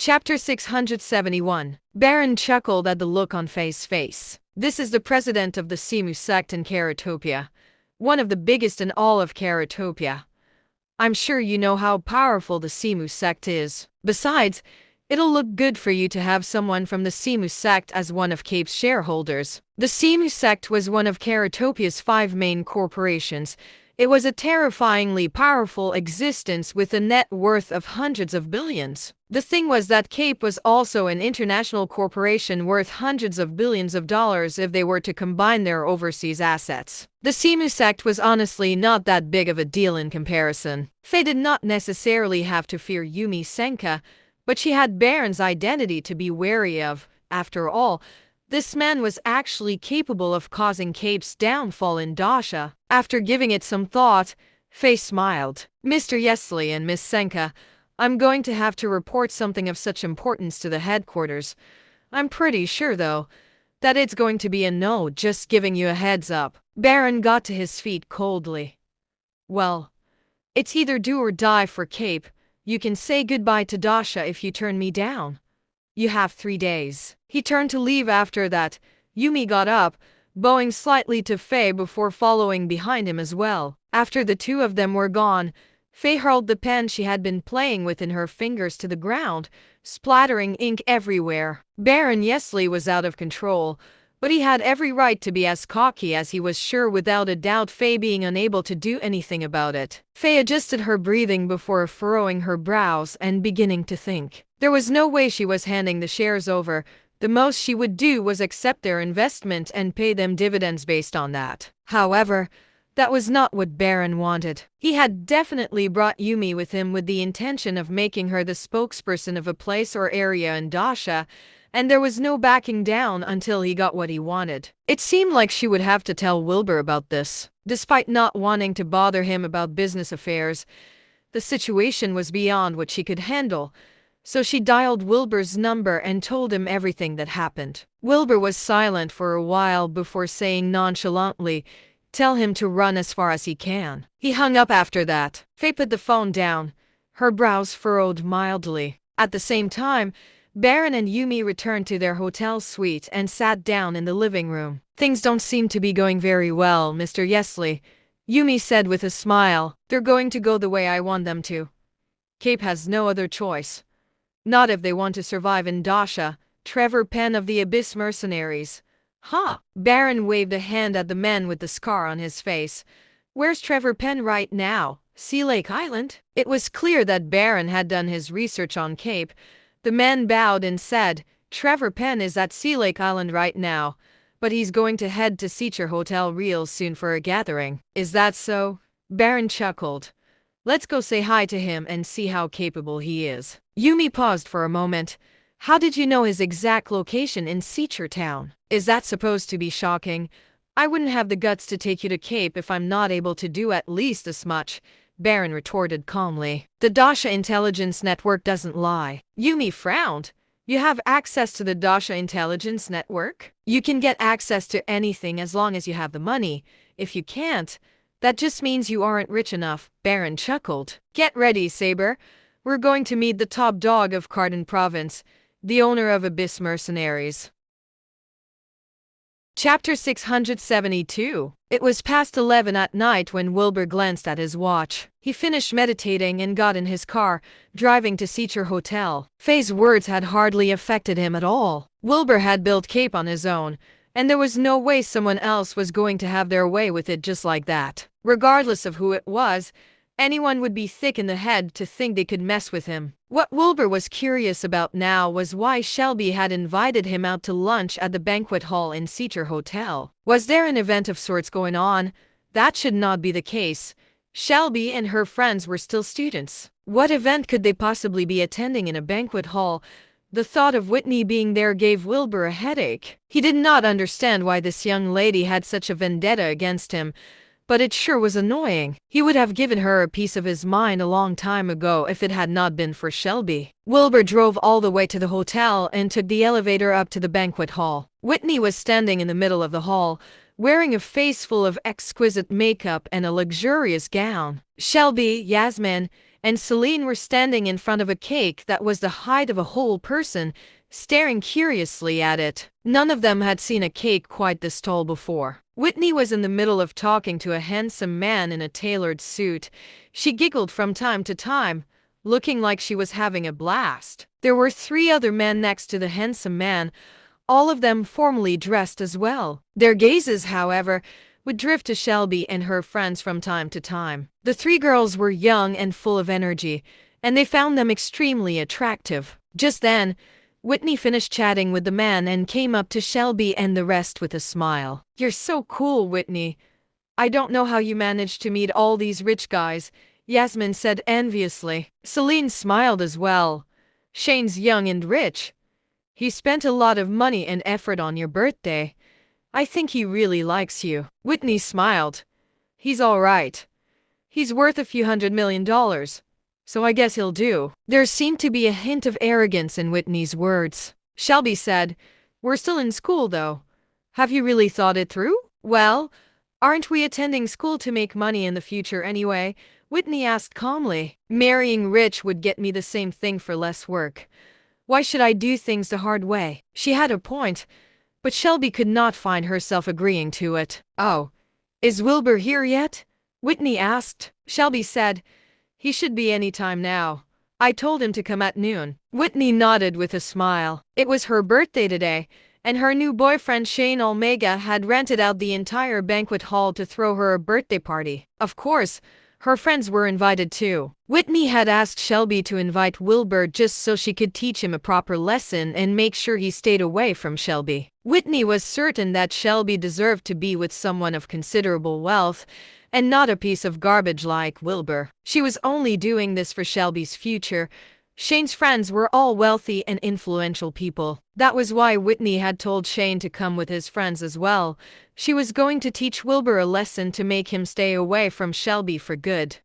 Chapter 671. Baron chuckled at the look on Faye's face. This is the president of the Simu sect in Karatopia, one of the biggest in all of Karatopia. I'm sure you know how powerful the Simu sect is. Besides, it'll look good for you to have someone from the Simu sect as one of Cape's shareholders. The Simu sect was one of Karatopia's 5 main corporations. It was a terrifyingly powerful existence with a net worth of hundreds of billions. The thing was that Cape was also an international corporation worth hundreds of billions of dollars if they were to combine their overseas assets. The Simu sect was honestly not that big of a deal in comparison. Faye did not necessarily have to fear Yumi Senka, but she had Baron's identity to be wary of. After all, this man was actually capable of causing Cape's downfall in Dasha. After giving it some thought, Faye smiled. Mr. Yesley and Miss Senka, I'm going to have to report something of such importance to the headquarters. I'm pretty sure, though, that it's going to be a no, just giving you a heads up. Baron got to his feet coldly. Well, it's either do or die for Cape. You can say goodbye to Dasha if you turn me down. You have 3 days. He turned to leave after that. Yumi got up, bowing slightly to Faye before following behind him as well. After the two of them were gone, Faye hurled the pen she had been playing with in her fingers to the ground, splattering ink everywhere. Baron Yesley was out of control, but he had every right to be as cocky as he was sure without a doubt Faye being unable to do anything about it. Faye adjusted her breathing before furrowing her brows and beginning to think. There was no way she was handing the shares over. The most she would do was accept their investment and pay them dividends based on that. However, that was not what Baron wanted. He had definitely brought Yumi with him with the intention of making her the spokesperson of a place or area in Dasha, and there was no backing down until he got what he wanted. It seemed like she would have to tell Wilbur about this. Despite not wanting to bother him about business affairs, the situation was beyond what she could handle, so she dialed Wilbur's number and told him everything that happened. Wilbur was silent for a while before saying nonchalantly, "Tell him to run as far as he can." He hung up after that. Faye put the phone down, her brows furrowed mildly. At the same time, Baron and Yumi returned to their hotel suite and sat down in the living room. "Things don't seem to be going very well, Mr. Yesley," Yumi said with a smile. "They're going to go the way I want them to. Cape has no other choice. Not if they want to survive in Dasha." Trevor Penn of the Abyss Mercenaries. Huh? Baron waved a hand at the man with the scar on his face. "Where's Trevor Penn right now? Sea Lake Island?" It was clear that Baron had done his research on Cape. The man bowed and said, "Trevor Penn is at Sea Lake Island right now, but he's going to head to Seacher Hotel real soon for a gathering." "Is that so?" Baron chuckled. "Let's go say hi to him and see how capable he is." Yumi paused for a moment. "How did you know his exact location in Seacher Town?" "Is that supposed to be shocking? I wouldn't have the guts to take you to Cape if I'm not able to do at least as much," Baron retorted calmly. "The Dasha Intelligence Network doesn't lie." Yumi frowned. "You have access to the Dasha Intelligence Network? You can get access to anything as long as you have the money. If you can't, that just means you aren't rich enough," Baron chuckled. "Get ready, Saber. We're going to meet the top dog of Cardin Province, the owner of Abyss Mercenaries." Chapter 672. It was past 11 at night when Wilbur glanced at his watch. He finished meditating and got in his car, driving to Seacher Hotel. Faye's words had hardly affected him at all. Wilbur had built Cape on his own, and there was no way someone else was going to have their way with it just like that. Regardless of who it was, anyone would be thick in the head to think they could mess with him. What Wilbur was curious about now was why Shelby had invited him out to lunch at the banquet hall in Seacher Hotel. Was there an event of sorts going on? That should not be the case. Shelby and her friends were still students. What event could they possibly be attending in a banquet hall? The thought of Whitney being there gave Wilbur a headache. He did not understand why this young lady had such a vendetta against him, but it sure was annoying. He would have given her a piece of his mind a long time ago if it had not been for Shelby. Wilbur drove all the way to the hotel and took the elevator up to the banquet hall. Whitney was standing in the middle of the hall, wearing a face full of exquisite makeup and a luxurious gown. "Shelby, Yasmin, and Celine were standing in front of a cake that was the height of a whole person, staring curiously at it. None of them had seen a cake quite this tall before. Whitney was in the middle of talking to a handsome man in a tailored suit. She giggled from time to time, looking like she was having a blast. There were 3 other men next to the handsome man, all of them formally dressed as well. Their gazes, however, would drift to Shelby and her friends from time to time. The 3 girls were young and full of energy, and they found them extremely attractive. Just then, Whitney finished chatting with the man and came up to Shelby and the rest with a smile. "You're so cool, Whitney. I don't know how you managed to meet all these rich guys," Yasmin said enviously. Celine smiled as well. "Shane's young and rich. He spent a lot of money and effort on your birthday. I think he really likes you." Whitney smiled. "He's all right. He's worth a few $100 million, so I guess he'll do." There seemed to be a hint of arrogance in Whitney's words. Shelby said, "We're still in school, though. Have you really thought it through?" "Well, aren't we attending school to make money in the future anyway?" Whitney asked calmly. "Marrying rich would get me the same thing for less work. Why should I do things the hard way?" She had a point, but Shelby could not find herself agreeing to it. "Oh, is Wilbur here yet?" Whitney asked. Shelby said, "He should be any time now. I told him to come at noon." Whitney nodded with a smile. It was her birthday today, and her new boyfriend Shane Omega had rented out the entire banquet hall to throw her a birthday party. Of course, her friends were invited too. Whitney had asked Shelby to invite Wilbur just so she could teach him a proper lesson and make sure he stayed away from Shelby. Whitney was certain that Shelby deserved to be with someone of considerable wealth, and not a piece of garbage like Wilbur. She was only doing this for Shelby's future. Shane's friends were all wealthy and influential people. That was why Whitney had told Shane to come with his friends as well. She was going to teach Wilbur a lesson to make him stay away from Shelby for good.